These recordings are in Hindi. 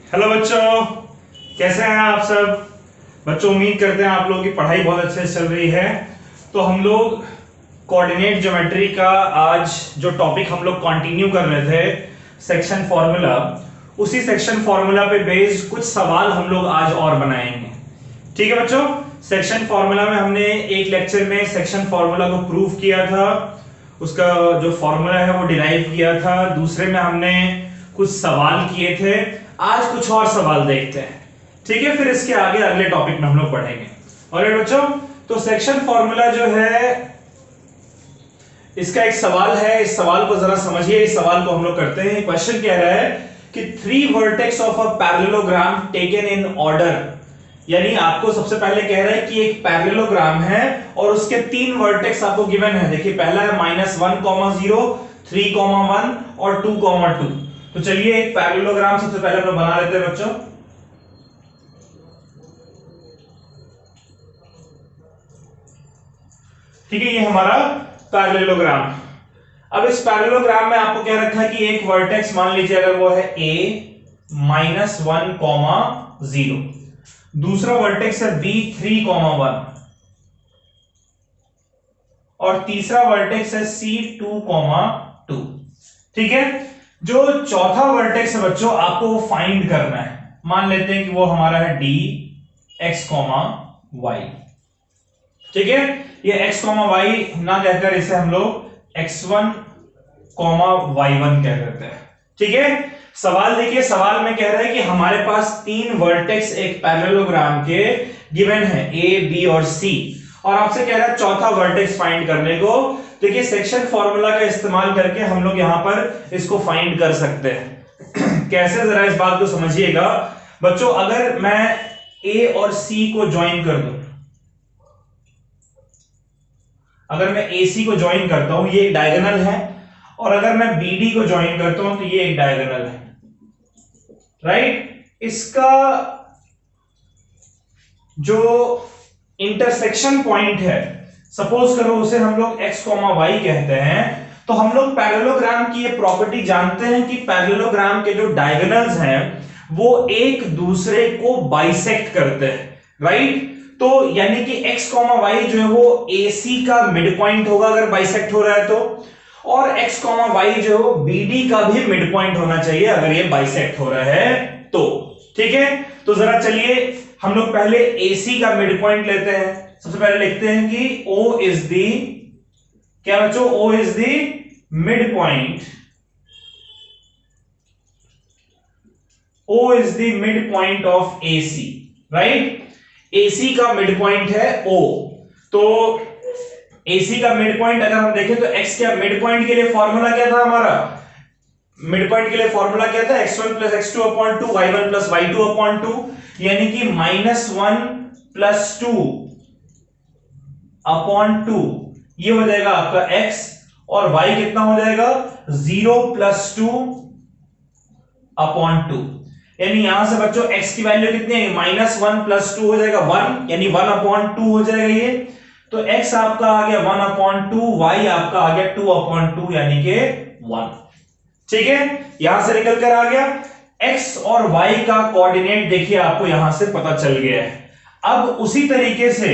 हेलो बच्चों, कैसे हैं आप सब। बच्चों उम्मीद करते हैं आप लोगों की पढ़ाई बहुत अच्छे से चल रही है। तो हम लोग कोऑर्डिनेट ज्योमेट्री का आज जो टॉपिक हम लोग कंटिन्यू कर रहे थे सेक्शन फॉर्मूला, उसी सेक्शन फॉर्मूला पे बेस्ड कुछ सवाल हम लोग आज और बनाएंगे। ठीक है बच्चों, सेक्शन फॉर्मूला में हमने एक लेक्चर में सेक्शन फॉर्मूला को प्रूव किया था, उसका जो फॉर्मूला है वो डिराइव किया था। दूसरे में हमने कुछ सवाल किए थे। आज कुछ और सवाल देखते हैं, ठीक है। फिर इसके आगे अगले टॉपिक में हम लोग पढ़ेंगे। ऑलराइट बच्चों, तो सेक्शन फॉर्मूला जो है इसका एक सवाल है, इस सवाल को जरा समझिए। इस सवाल को हम लोग करते हैं। क्वेश्चन कह रहा है कि 3 vertex of a parallelogram taken in order, यानी आपको सबसे पहले कह रहा है कि एक पैरेललोग्राम है और उसके 3 वर्टेक्स आपको गिवन है। देखिए पहला है -1, 0, 3, 1 और 2, 2। तो चलिए एक पैरेललोग्राम सबसे पहले हम लोग बना लेते हैं बच्चों। ठीक है, ये हमारा पैरेललोग्राम। अब इस पैरेललोग्राम में आपको क्या रखा है कि एक वर्टेक्स मान लीजिए अगर वो है a -1, 0, दूसरा वर्टेक्स है b 3, 1 और तीसरा वर्टेक्स है c 2, 2। ठीक है, जो चौथा वर्टेक्स है बच्चों आपको वो फाइंड करना है। मान लेते हैं कि वो हमारा है d x, y। ठीक है, ये x, y ना कहकर इसे हम लोग x1, y1 कह देते हैं। ठीक है, सवाल देखिए, सवाल में कह रहा है कि हमारे पास 3 वर्टेक्स एक पैरेललोग्राम के गिवन है a, b और c, और आपसे कह रहा है चौथा वर्टेक्स फाइंड करने को। देखिए सेक्शन फॉर्मूला का इस्तेमाल करके हम लोग यहां पर इसको फाइंड कर सकते हैं। कैसे, जरा इस बात को समझिएगा बच्चों। अगर मैं a और c को ज्वाइन कर दूं, अगर मैं AC को ज्वाइन करता हूं, ये एक डायगोनल है, और अगर मैं BD को ज्वाइन करता हूं तो ये एक डायगोनल है, राइट। इसका जो इंटरसेक्शन पॉइंट है, सपोज करो उसे हम लोग x, y कहते हैं, तो हम लोग पैरेललोग्राम की ये प्रॉपर्टी जानते हैं कि पैरेललोग्राम के जो डायगोनल्स हैं वो एक दूसरे को बाइसेक्ट करते हैं, राइट। तो यानी कि x, y जो है वो AC का मिड पॉइंट होगा अगर बाइसेक्ट हो रहा है तो, और x, y जो है वो BD का भी मिड पॉइंट होना चाहिए अगर ये बाइसेक्ट हो रहा है तो। ठीक है, तो जरा चलिए हम लोग पहले AC का मिड पॉइंट लेते हैं। सबसे पहले लिखते हैं कि O इज दी, क्या बच्चों, O is the mid point, O is the mid point of AC, right. AC का मिड पॉइंट है O, तो AC का मिड पॉइंट अगर हम देखें तो x का मिड पॉइंट के लिए फॉर्मूला क्या था हमारा, मिड पॉइंट के लिए फॉर्मूला क्या था, x1 + x2 / 2, y1 + y2 / 2, यानी कि -1 + 2 / 2, ये हो जाएगा आपका x, और y कितना हो जाएगा 0 + 2 / 2, यानी यहां से बच्चों x की वैल्यू कितनी है, -1 + 2 हो जाएगा 1, यानी 1/2 हो जाएगा ये। तो x आपका आ गया 1/2, y आपका आ गया 2/2, यानी कि 1। ठीक है, यहां से निकल कर आ गया। x और y का कोऑर्डिनेट देखिए आपको यहां से पता चल गया है। अब उसी तरीके से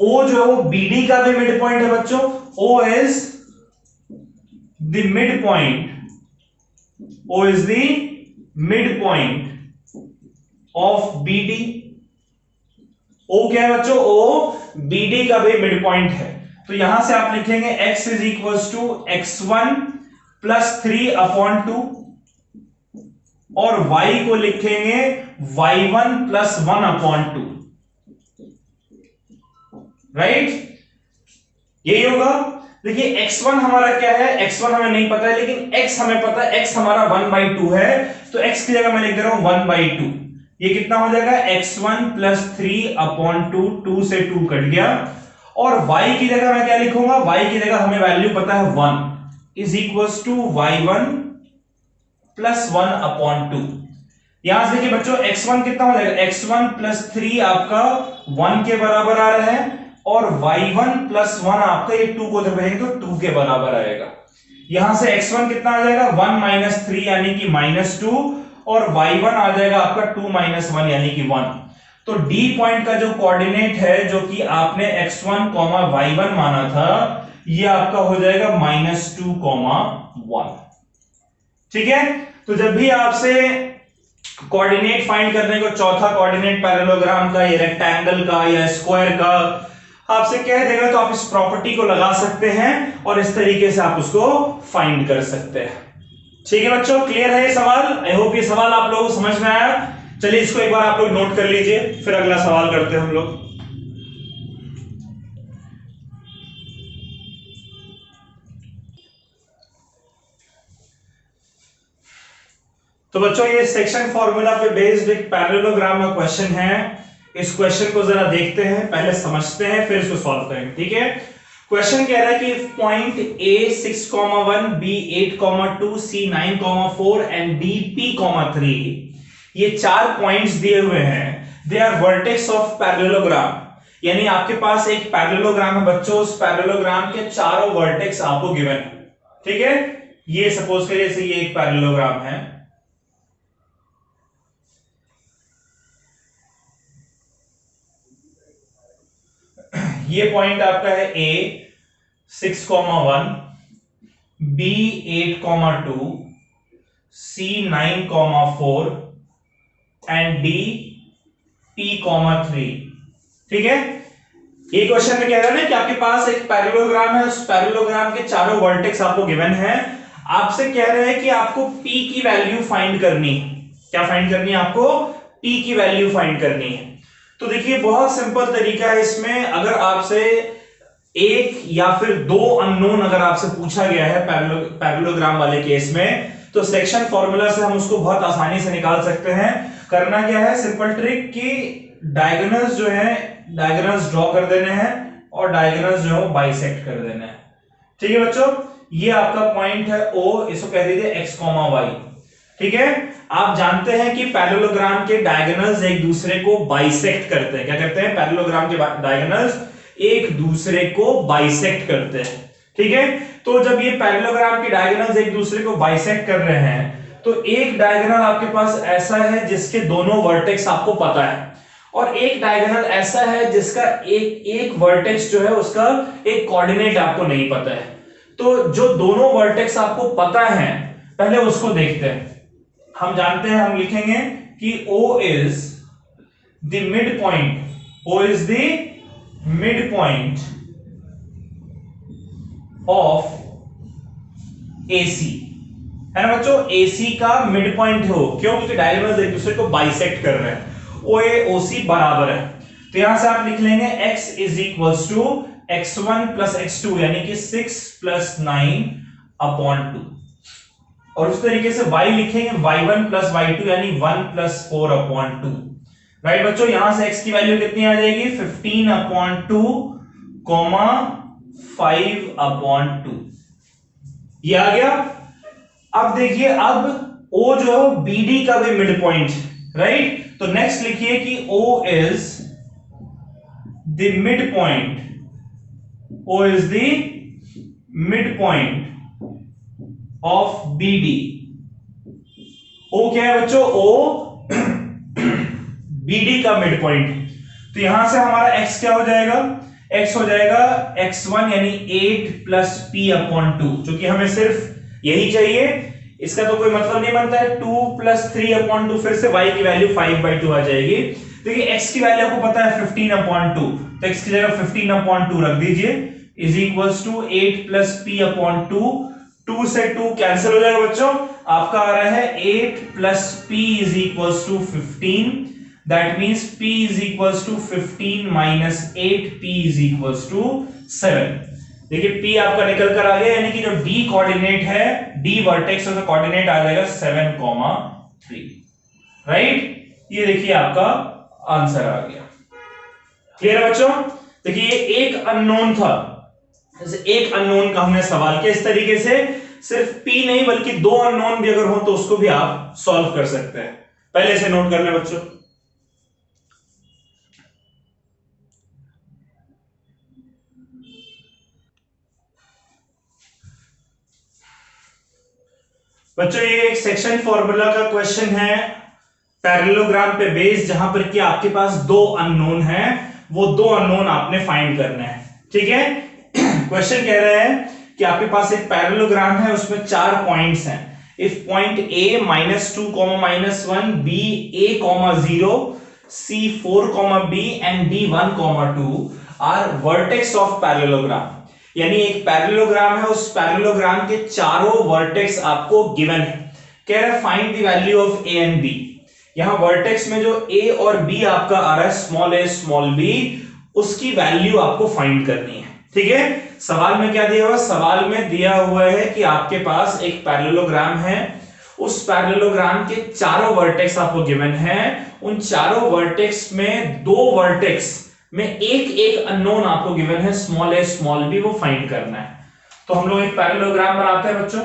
O जो है वो BD का भी मिड पॉइंट है बच्चों। O is the mid point, O is the mid point of BD। O क्या है बच्चों, O BD का भी मिड पॉइंट है। तो यहां से आप लिखेंगे x = x1 + 3/2 और y को लिखेंगे y1 + 1/2, राइट। यही होगा। देखिए x1 हमारा क्या है, x1 हमें नहीं पता है, लेकिन x हमें पता है, x हमारा 1/2 है, तो x की जगह मैं लिख दे रहा हूं 1/2। ये कितना हो जाएगा, x1 + 3/2, 2 से 2 कट गया, और y की जगह मैं क्या लिखूंगा, y की जगह हमें वैल्यू पता है 1 = y1 + 1/2। यहां से देखिए बच्चों x1 कितना हो जाएगा, x1 + 3 आपका 1 के बराबर आ रहा है, और y1 + 1 आपका ये 2 को जब भेजेंगे तो 2 के बराबर आएगा। यहां से x1 कितना आ जाएगा, 1 - 3 यानी कि -2, और y1 आ जाएगा आपका 2 - 1 यानी कि 1। तो D पॉइंट का जो कोऑर्डिनेट है जो कि आपने x1, y1 माना था, ये आपका हो जाएगा -2, 1। ठीक है। तो जब भी आपसे कोऑर्डिनेट फाइंड करने को, चौथा कोऑर्डिनेट पैरेललोग्राम का या रेक्टेंगल का या स्क्वायर का आपसे कह देगा, तो आप इस प्रॉपर्टी को लगा सकते हैं और इस तरीके से आप उसको फाइंड कर सकते हैं। ठीक है बच्चों, क्लियर है ये सवाल? आई होप ये सवाल आप लोगों को समझ में आया। चलिए इसको एक बार आप लोग नोट कर लीजिए, फिर अगला सवाल करते हैं हम लोग। तो बच्चों ये सेक्शन फॉर्मूला पे बेस्ड एक पैरेललोग्राम का क्वेश्चन है। इस क्वेश्चन को जरा देखते हैं, पहले समझते हैं फिर इसको सॉल्व करेंगे। ठीक है। क्वेश्चन कह रहा है कि point A 6,1, B 8,2, C 9,4 and D P, 3 ये 4 पॉइंट्स दिए हुए हैं। They are vertex of parallelogram, यानी आपके पास एक पैरेललोग्राम है बच्चों, उस पैरेललोग्राम के चारों वर्टेक्स आपको गिवन है। ठीक है। ये सपोज करिए जैसे ये एक पैरेललोग्राम है, ये पॉइंट आपका है A 6,1, B 8,2, C 9,4 and D P, 3। ठीक है। ये क्वेश्चन में कह रहा है ना कि आपके पास एक पैरेललोग्राम है, उस पैरेललोग्राम के चारों वर्टेक्स आपको गिवन है। आपसे कह रहे हैं कि आपको P की वैल्यू फाइंड करनी है। क्या फाइंड करनी है आपको? P की वैल्यू फाइंड करनी है। तो देखिए बहुत सिंपल तरीका है इसमें। अगर आपसे एक या फिर दो अननोन अगर आपसे पूछा गया है पैरेललोग्राम वाले केस में, तो सेक्शन फॉर्मूला से हम उसको बहुत आसानी से निकाल सकते हैं। करना क्या है, सिंपल ट्रिक की डायगोनल्स जो है, डायगोनल्स ड्रॉ कर देने हैं और डायगोनल्स जो है वो बाइसेक्ट कर देने हैं। ठीक है बच्चों, ये आपका पॉइंट है O, इसको कह दीजिए x, y। ठीक है। आप जानते हैं कि पैरेललोग्राम के डायगोनल्स एक दूसरे को बाइसेक्ट करते हैं। क्या करते हैं? पैरेललोग्राम के डायगोनल्स एक दूसरे को बाइसेक्ट करते हैं। ठीक है। तो जब ये पैरेललोग्राम के डायगोनल्स एक दूसरे को बाइसेक्ट कर रहे हैं, तो एक डायगोनल आपके पास ऐसा है जिसके दोनों वर्टेक्स आपको पता है, और एक डायगोनल ऐसा है जिसका एक वर्टेक्स जो है उसका एक कोऑर्डिनेट आपको नहीं पता है। तो जो दोनों वर्टेक्स आपको पता है पहले उसको देखते हैं। हम जानते हैं, हम लिखेंगे कि O is the midpoint, O is the midpoint of AC, है ना बच्चों? AC का मिड पॉइंट हो, क्यों? क्योंकि डायगोनल्स एक दूसरे को बाइसेक्ट कर रहे हैं। OA OC बराबर है, तो यहां से आप लिख लेंगे x is equals to x1 plus x2 यानी कि 6 प्लस 9/2, और उस तरीके से y लिखेंगे y1 प्लस y2 यानी 1 प्लस 4/2। राइट बच्चों, यहां से x की वैल्यू कितनी आ जाएगी? 15/2, 5/2। ये आ गया। अब देखिए, अब O जो है BD का भी मिड पॉइंट, राइट? तो नेक्स्ट लिखिए कि O is the mid point, O is the mid point of BD। O क्या है बच्चों? O BD का मिड पॉइंट। तो यहां से हमारा x क्या हो जाएगा? x हो जाएगा x1 यानी 8 प्लस p/2, जो कि हमें सिर्फ यही चाहिए, इसका तो कोई मतलब नहीं बनता है। 2 प्लस 3/2, फिर से y की वैल्यू 5/2 आ जाएगी। देखिए x की वैल्यू आपको पता है 15/2, तो x की जगह 15/2 रख दीजिए, is equals to 8 plus p/2। 2 से 2 कैंसिल हो जाएगा बच्चों, आपका आ रहा है 8 plus p is equals to 15। That means p is equals to 15 minus 8, p is equals to 7। देखिए p आपका निकल कर आ गया, यानी कि जो d कोऑर्डिनेट है, d वर्टेक्स का कोऑर्डिनेट आ जाएगा 7,3। राइट? ये देखिए आपका आंसर आ गया। क्लियर है बच्चों? देखिए ये एक अननोन था, एक अननोन का हमने सवाल किया इस तरीके से। सिर्फ p नहीं बल्कि दो अननोन भी अगर हो तो उसको भी आप सॉल्व कर सकते हैं। पहले से नोट कर लें बच्चों। बच्चों ये एक सेक्शन फॉर्मूला का क्वेश्चन है पैरेललोग्राम पे बेस्ड, जहां पर कि आपके पास दो अननोन है, वो दो अननोन आपने फाइंड करने हैं। ठीक है। क्वेश्चन कह रहा है कि आपके पास एक पैरेललोग्राम है, उसमें 4 पॉइंट्स हैं। If point A -2, -1, B A, 0, C 4, B and D 1, 2 are vertex of parallelogram. यानी एक पैरेललोग्राम है, उस पैरेललोग्राम के चारों वर्टेक्स आपको गिवन है। कह रहा है find the value of A and B। यहां वर्टेक्स में जो A और B आपका आ रहा है, स्मॉल a स्मॉल b, उसकी वैल्यू आपको फाइंड करनी है। ठीक है। सवाल में क्या दिया हुआ? सवाल में दिया हुआ है कि आपके पास एक पैरेललोग्राम है, उस पैरेललोग्राम के चारों वर्टेक्स आपको गिवन है, उन चारों वर्टेक्स में दो वर्टेक्स में एक एक अननोन आपको गिवन है, स्मॉल a स्मॉल b, वो फाइंड करना है। तो हम लोग एक पैरेललोग्राम बनाते हैं बच्चों।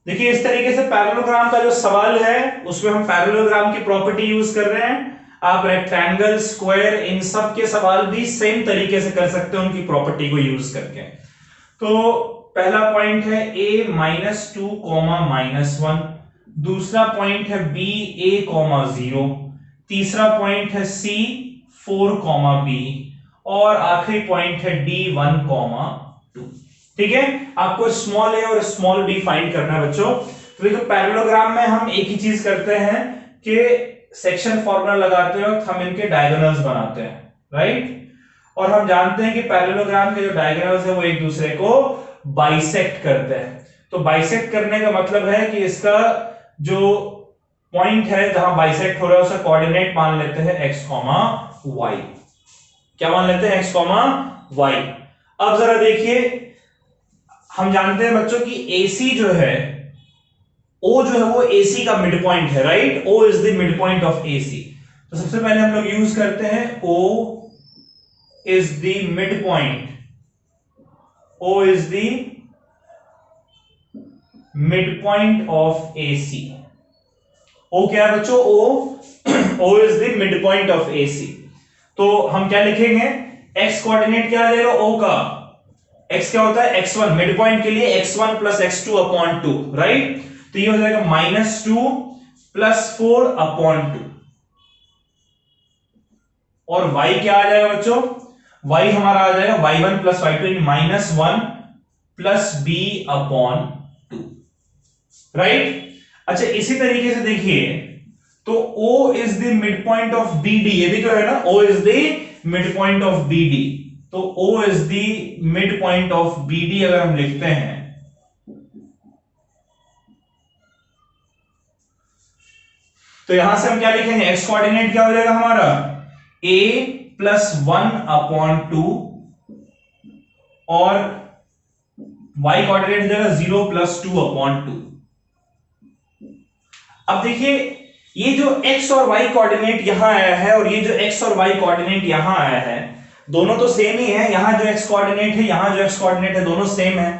देखिए इस तरीके से पैरेललोग्राम का जो सवाल है उसमें हम पैरेललोग्राम की प्रॉपर्टी यूज कर रहे हैं। आप रेक्टेंगल, स्क्वायर, इन सब के सवाल भी सेम तरीके से कर सकते हैं उनकी प्रॉपर्टी को यूज करके। तो पहला पॉइंट है a -2, -1, दूसरा पॉइंट है b a, 0, तीसरा पॉइंट है c 4, b और आखिरी पॉइंट है d 1, 2। ठीक है। आपको स्मॉल a और स्मॉल b फाइंड करना है बच्चों। तो देखो पैरेललोग्राम में हम एक ही चीज करते हैं कि सेक्शन फॉर्मूला लगाते वक्त हम इनके डायगोनल्स बनाते हैं, राइट। और हम जानते हैं कि पैरेललोग्राम के जो डायगोनल्स है वो एक दूसरे को बाइसेक्ट करते हैं। तो बाइसेक्ट करने का मतलब है कि इसका जो पॉइंट है जहां बाइसेक्ट हो रहा है उसका कोऑर्डिनेट मान लेते हैं x, y। क्या मान लेते हैं? x, y। अब जरा देखिए, हम जानते हैं बच्चों कि AC जो है, O जो है वो AC का मिड पॉइंट है, right. O is the mid point of AC। तो सबसे पहले हम लोग यूज करते हैं O is the mid point, O is the mid point of AC। O क्या है बच्चों? O is the mid point of AC। तो हम क्या लिखेंगे? x कोऑर्डिनेट क्या आ जाएगा O का? x क्या होता है? x1। मिड पॉइंट के लिए x1 + x2 अपॉन 2, राइट। तो ये हो जाएगा -2 + 4/2। और y क्या आ जाएगा बच्चों? y हमारा आ जाएगा y1 + y2 -1 + b/2, राइट। अच्छा इसी तरीके से देखिए, तो O is the mid point of BD, ये भी तो है ना, O is the mid point of BD। तो O is the mid point of BD अगर हम लिखते हैं तो यहां से हम क्या लिखेंगे? x कोऑर्डिनेट क्या हो जाएगा हमारा? a + 1/2 और y कोऑर्डिनेट हो जाएगा 0 + 2/2। अब देखिए ये जो x और y कोऑर्डिनेट यहां आया है और ये जो x और y कोऑर्डिनेट यहां आया है, दोनों तो सेम ही है। यहां जो x कोऑर्डिनेट है, यहां जो x कोऑर्डिनेट है, दोनों सेम है।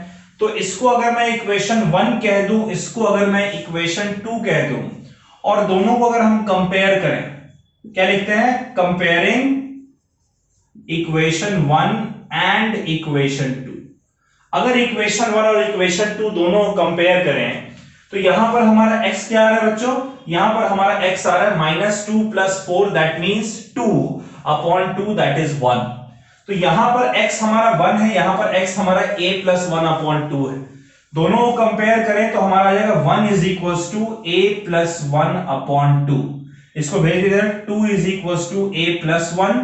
तो इसको अगर मैं इक्वेशन 1 कह दूं, इसको अगर मैं इक्वेशन 2 कह दूं, और दोनों को अगर हम कंपेयर करें, क्या लिखते हैं? Comparing equation 1 and equation 2। अगर इक्वेशन 1 और इक्वेशन 2 दोनों कंपेयर करें तो यहां पर हमारा x क्या आ रहा है बच्चों? यहां पर हमारा x आ रहा है -2 + 4, दैट मींस 2/2, दैट इज 1। तो यहां पर x हमारा 1 है, यहां पर x हमारा a + 1/2 है। दोनों को कंपेयर करें तो हमारा आ जाएगा 1 = a + 1/2। इसको भेज दीजिए, 2 = a + 1।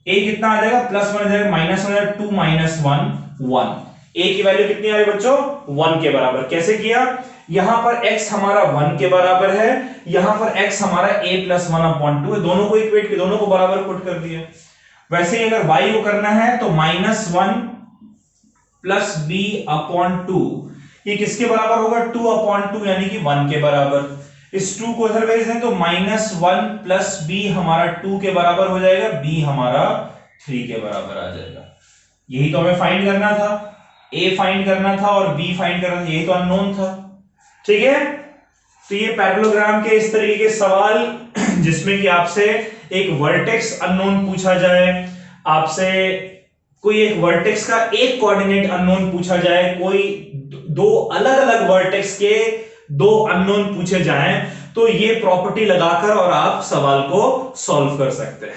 a कितना आ जाएगा? +1 आ जाएगा, -1 आ जाएगा, 2 - 1 1। a की वैल्यू कितनी आ रही है बच्चों? 1 के बराबर। कैसे किया? यहां पर x हमारा 1 के बराबर है, यहां पर x हमारा a + 1/2 है। दोनों को इक्वेट किया, दोनों को बराबर पुट कर दिया। वैसे ही अगर y को करना है तो -1 + b/2, ये किसके बराबर होगा? 2/2, यानी कि 1 के बराबर। इस 2 को इधर भेज दें तो -1 + b हमारा 2 के बराबर हो जाएगा, b हमारा 3 के बराबर आ जाएगा। यही तो हमें फाइंड करना था, a फाइंड करना था और b फाइंड करना था, यही तो अननोन था। ठीक है। तो ये पैरेललोग्राम के इस तरीके के सवाल जिसमें कि आपसे एक वर्टेक्स अननोन पूछा जाए, आपसे कोई एक वर्टेक्स का एक कोऑर्डिनेट अननोन पूछा जाए, कोई दो अलग अलग वर्टेक्स के दो अननोन पूछे जाएं, तो ये प्रॉपर्टी लगाकर और आप सवाल को सॉल्व कर सकते हैं।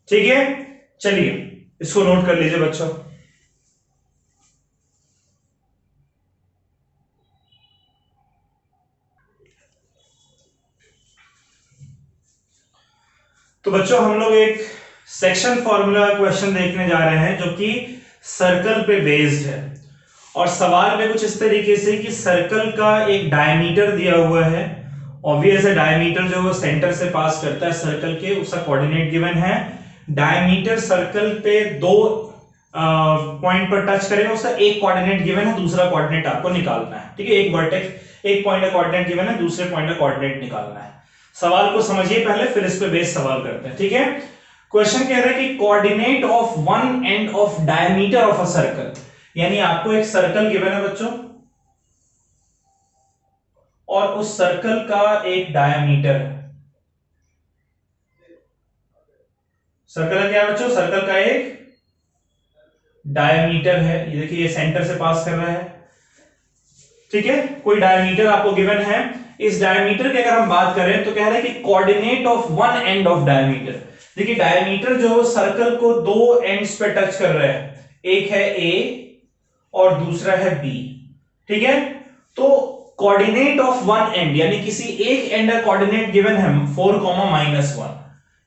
ठीक है, चलिए इसको नोट कर लीजिए बच्चों। तो बच्चों हम लोग एक सेक्शन फॉर्मूला क्वेश्चन देखने जा रहे हैं जो कि सर्कल पे बेस्ड है, और सवाल में कुछ इस तरीके से कि सर्कल का एक डायमीटर दिया हुआ है, ऑब्वियस है डायमीटर जो वो सेंटर से पास करता है सर्कल के, उसका कोऑर्डिनेट गिवन है। डायमीटर सर्कल पे दो पॉइंट पर टच करेगा, उसका एक कोऑर्डिनेट गिवन है, दूसरा कोऑर्डिनेट आपको निकालना है। ठीक है, एक वर्टेक्स एक पॉइंट का कोऑर्डिनेट गिवन है, दूसरे पॉइंट का कोऑर्डिनेट निकालना है। सवाल को समझिए पहले, फिर इस पे बेस सवाल करते हैं। ठीक है, क्वेश्चन कह रहा है कि coordinate of one end of diameter of a circle, यानी आपको एक सर्कल गिवन है बच्चों और उस सर्कल का एक डायमीटर है। सर्कल का क्या है बच्चों? सर्कल का एक डायमीटर है, ये देखिए ये सेंटर से पास कर रहा है। ठीक है, कोई डायमीटर आपको गिवन है। इस डायमीटर की अगर हम बात करें तो कह रहे हैं कि coordinate of one end of diameter. देखिए डायमीटर जो सर्कल को दो एंड्स पे टच कर रहा है, एक है ए और दूसरा है बी। ठीक है, तो कोऑर्डिनेट ऑफ वन एंड यानी किसी एक एंड का कोऑर्डिनेट गिवन है 4,-1,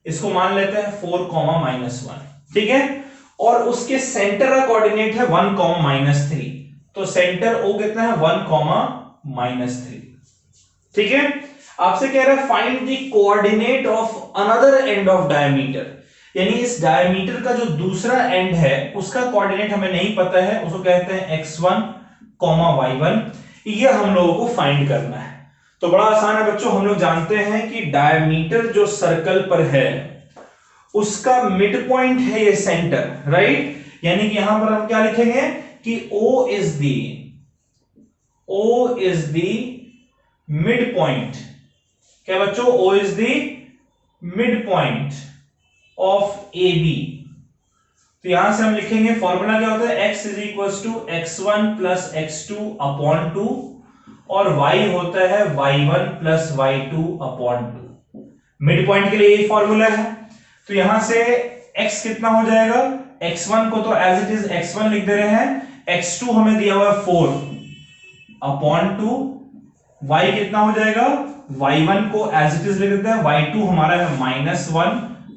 इसको मान लेते हैं 4,-1। ठीक है, और उसके सेंटर का कोऑर्डिनेट है 1,-3, तो सेंटर ओ कितना है 1,-3। ठीक है, आपसे कह रहा है find the coordinate of another end of diameter, यानी इस डायमीटर का जो दूसरा एंड है उसका कोऑर्डिनेट हमें नहीं पता है, उसको कहते हैं x1, y1, ये हम लोगों को फाइंड करना है। तो बड़ा आसान है बच्चों, हम लोग जानते हैं कि डायमीटर जो सर्कल पर है उसका मिड पॉइंट है ये सेंटर, राइट। यानी कि यहां पर हम क्या लिखेंगे कि O is the mid point. क्या बच्चों? O is the mid point of AB। तो यहां से हम लिखेंगे फॉर्मूला क्या होता है, x is equal to x1 plus x2 upon 2 और y होता है y1 plus y2 upon 2। Mid point के लिए यही फॉर्मूला है। तो यहां से x कितना हो जाएगा, x1 को तो एज इट इज x1 लिख दे रहे हैं, x2 हमें दिया हुआ है 4 अपॉन 2, y कितना हो जाएगा, y1 को एज इट इज लिख देते हैं, y2 हमारा है -1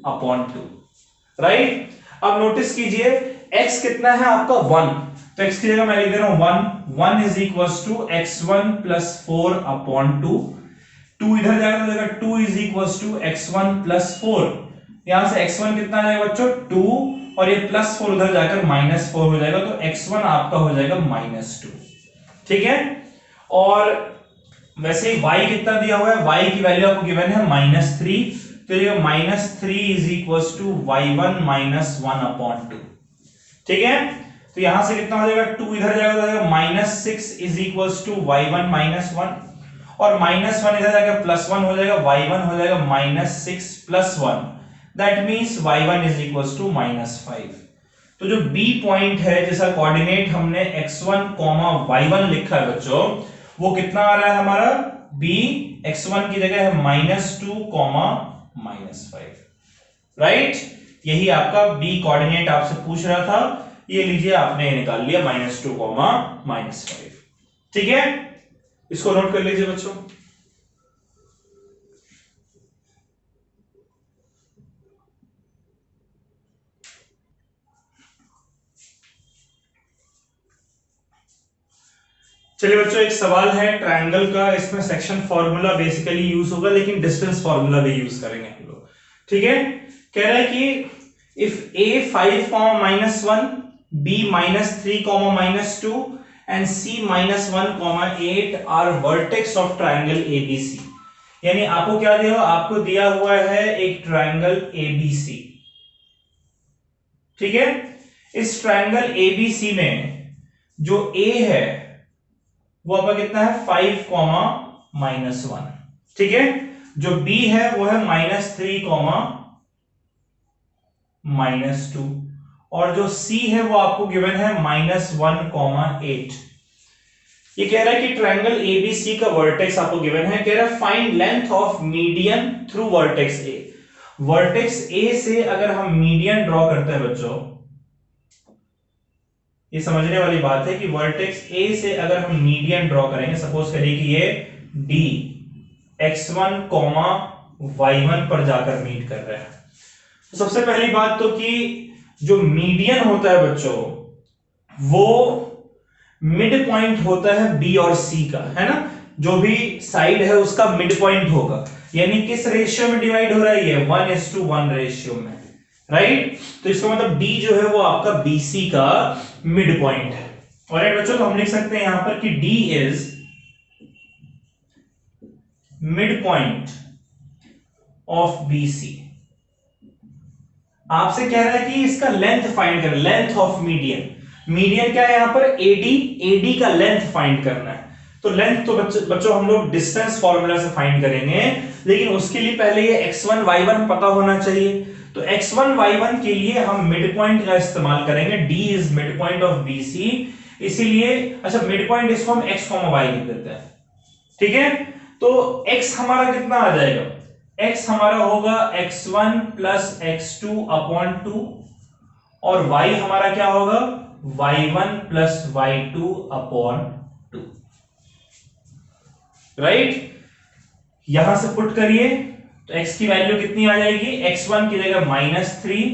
अपॉन 2, राइट। अब नोटिस कीजिए x कितना है आपका 1, तो x की जगह मैं लिख दे रहा हूं 1 is equal to x1 plus 4 upon 2, 2 इधर जाएगा तो जाएगा 2 is equal to x1 plus 4, यहां से x1 कितना आ जाएगा बच्चों 2 और ये प्लस 4 उधर जाकर -4 हो जाएगा, तो x1 आपका हो जाएगा -2। ठीक है, और वैसे ही y कितना दिया हुआ है, y की वैल्यू आपको गिवन है -3, तो ये -3 is equal to y1 -1 upon 2। ठीक है, तो यहां से कितना हो जाएगा 2 इधर जाएगा -6 इज इक्वल टू y1 -1 और -1 इधर जाकर +1 हो जाएगा, y1 हो जाएगा -6 + 1, that means y1 is equal to -5। तो जो B पॉइंट है जिसका कोऑर्डिनेट हमने x1, y1 लिखा है बच्चों, वो कितना आ रहा है हमारा B, x1 की जगह है -2, -5, राइट। यही आपका B कोऑर्डिनेट आपसे पूछ रहा था, ये लीजिए आपने निकाल लिया -2, -5। ठीक है, इसको नोट कर लीजिए बच्चों। चलिए बच्चों, एक सवाल है ट्रायंगल का, इसमें सेक्शन फॉर्मूला बेसिकली यूज होगा लेकिन डिस्टेंस फॉर्मूला भी यूज करेंगे हम लोग। ठीक है, कह रहा है कि if a 5, -1, b -3, -2 and c -1, 8 are vertex of triangle ABC। यानी आपको क्या दिया हुआ, आपको दिया हुआ है एक ट्रायंगल ABC। ठीक है, इस ट्रायंगल ABC में जो a है वो आपका कितना है 5, -1। ठीक है, जो b है वो है -3, -2, और जो c है वो आपको गिवन है -1, 8। ये कह रहा है कि ट्रायंगल ABC का वर्टेक्स आपको गिवन है, कह रहा है find length of median through vertex A। Vertex A से अगर हम मीडियन ड्रॉ करते हैं बच्चों, ये समझने वाली बात है कि वर्टेक्स A से अगर हम मीडियन ड्रॉ करेंगे, सपोज करिए कि ये D x1, y1 पर जाकर मीट कर रहा है, तो सबसे पहली बात तो कि जो मीडियन होता है बच्चों वो मिड पॉइंट होता है B और C का, है ना। जो भी साइड है उसका मिड पॉइंट होगा, यानी किस रेशियो में डिवाइड हो रहा है ये 1:1 रेशियो में, राइट। तो इसका मतलब D जो है वो आपका BC का मिड पॉइंट है। ऑलराइट बच्चों, तो हम लिख सकते हैं यहां पर कि D is mid point of BC। आपसे कह रहा है कि इसका लेंथ फाइंड करना, लेंथ ऑफ मीडियन। मीडियन क्या है यहां पर AD का लेंथ फाइंड करना है। तो लेंथ तो बच्चों हम लोग डिस्टेंस फॉर्मूला से फाइंड करेंगे, लेकिन उसके लिए पहले ये x1 y1 पता होना चाहिए। तो x1 y1 के लिए हम मिड पॉइंट का इस्तेमाल करेंगे। D is mid point of BC, इसीलिए अच्छा मिड पॉइंट इसको हम x, y लिख देते हैं, ठीक है। तो x हमारा कितना आ जाएगा, x हमारा होगा x1 प्लस x2/2, और y हमारा क्या होगा y1 प्लस y2/2, राइट। यहां से पुट करिए तो x की वैल्यू कितनी आ जाएगी, x1 की जगह -3,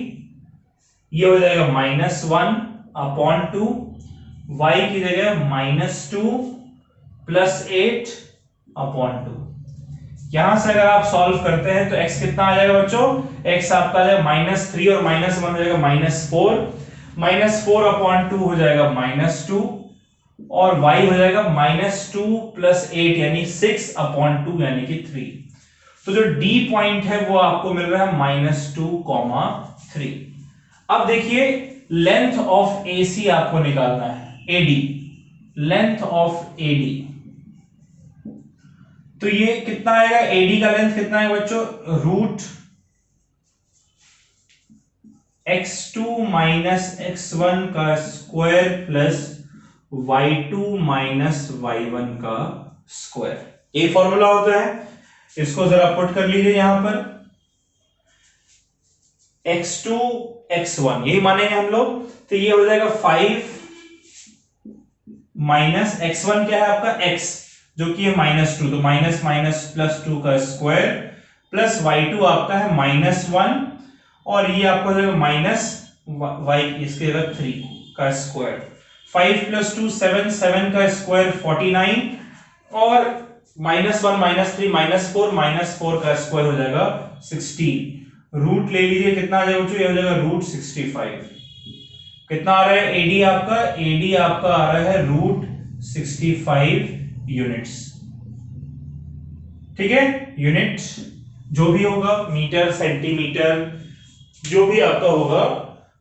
ये हो जाएगा -1/2, y की जगह -2 प्लस 8/2। यहां से अगर आप सॉल्व करते हैं तो x कितना आ जाएगा बच्चों, x आपका आ जाएगा -3 और -1 हो जाएगा -4, -4/2 हो जाएगा -2, और y हो जाएगा -2 प्लस 8 यानी 6/2 यानी कि 3। तो जो D पॉइंट है वो आपको मिल रहा है -2, 3। अब देखिए लेंथ ऑफ AC आपको निकालना है, AD, लेंथ ऑफ AD। तो ये कितना आएगा, AD का लेंथ कितना है बच्चों, √x2 माइनस x1 का square plus y2 minus y1 का स्क्वायर। ये फॉर्मूला होता है, इसको जरा पुट कर लीजिए यहां पर। x2 x1 यही मानेंगे हम लोग, तो ये हो जाएगा 5 माइनस x1 क्या है आपका x, जो कि है -2, तो माइनस माइनस प्लस 2 का स्क्वायर प्लस y2 आपका है -1, और ये आपका हो जाएगा माइनस y इसके जगह 3 का स्क्वायर। 5 प्लस 2 7, 7 का स्क्वायर 49, और -1 -3 -4 का स्क्वायर हो जाएगा 16। रूट ले लीजिए, कितना आ जाएगा बच्चों, ये हो जाएगा √65। कितना आ रहा है AD आपका, AD आपका आ रहा है √65 यूनिट्स, ठीक है। यूनिट जो भी होगा, मीटर सेंटीमीटर जो भी आपका होगा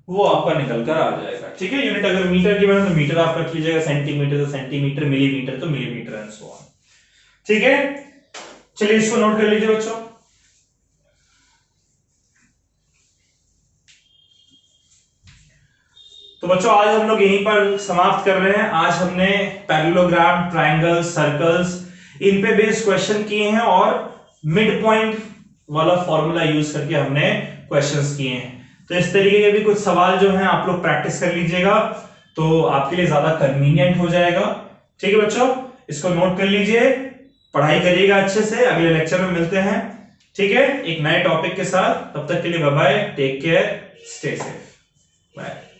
वो आपका निकल कर आ जाएगा, ठीक है। यूनिट अगर मीटर की बने तो मीटर आप रख लीजिएगा, सेंटीमीटर तो सेंटीमीटर, मिलीमीटर तो मिलीमीटर एंड सो ऑन, ठीक है। चलिए इसको नोट कर लीजिए बच्चों। तो बच्चों आज हम लोग यहीं पर समाप्त कर रहे हैं। आज हमने पैरेललोग्राम, ट्रायंगल, सर्कल्स, इन पे बेस्ड क्वेश्चन किए हैं, और मिड पॉइंट वाला फॉर्मूला यूज करके हमने क्वेश्चंस किए हैं। तो इस तरीके के भी कुछ सवाल जो हैं आप लोग प्रैक्टिस कर लीजिएगा, तो आपके लिए ज्यादा कन्वीनियंट हो जाएगा, ठीक है बच्चों। इसको नोट कर लीजिए, पढ़ाई करिएगा अच्छे से। अगले लेक्चर में मिलते हैं, ठीक है, एक नए टॉपिक के साथ। तब तक के लिए bye bye, take care, stay safe, bye.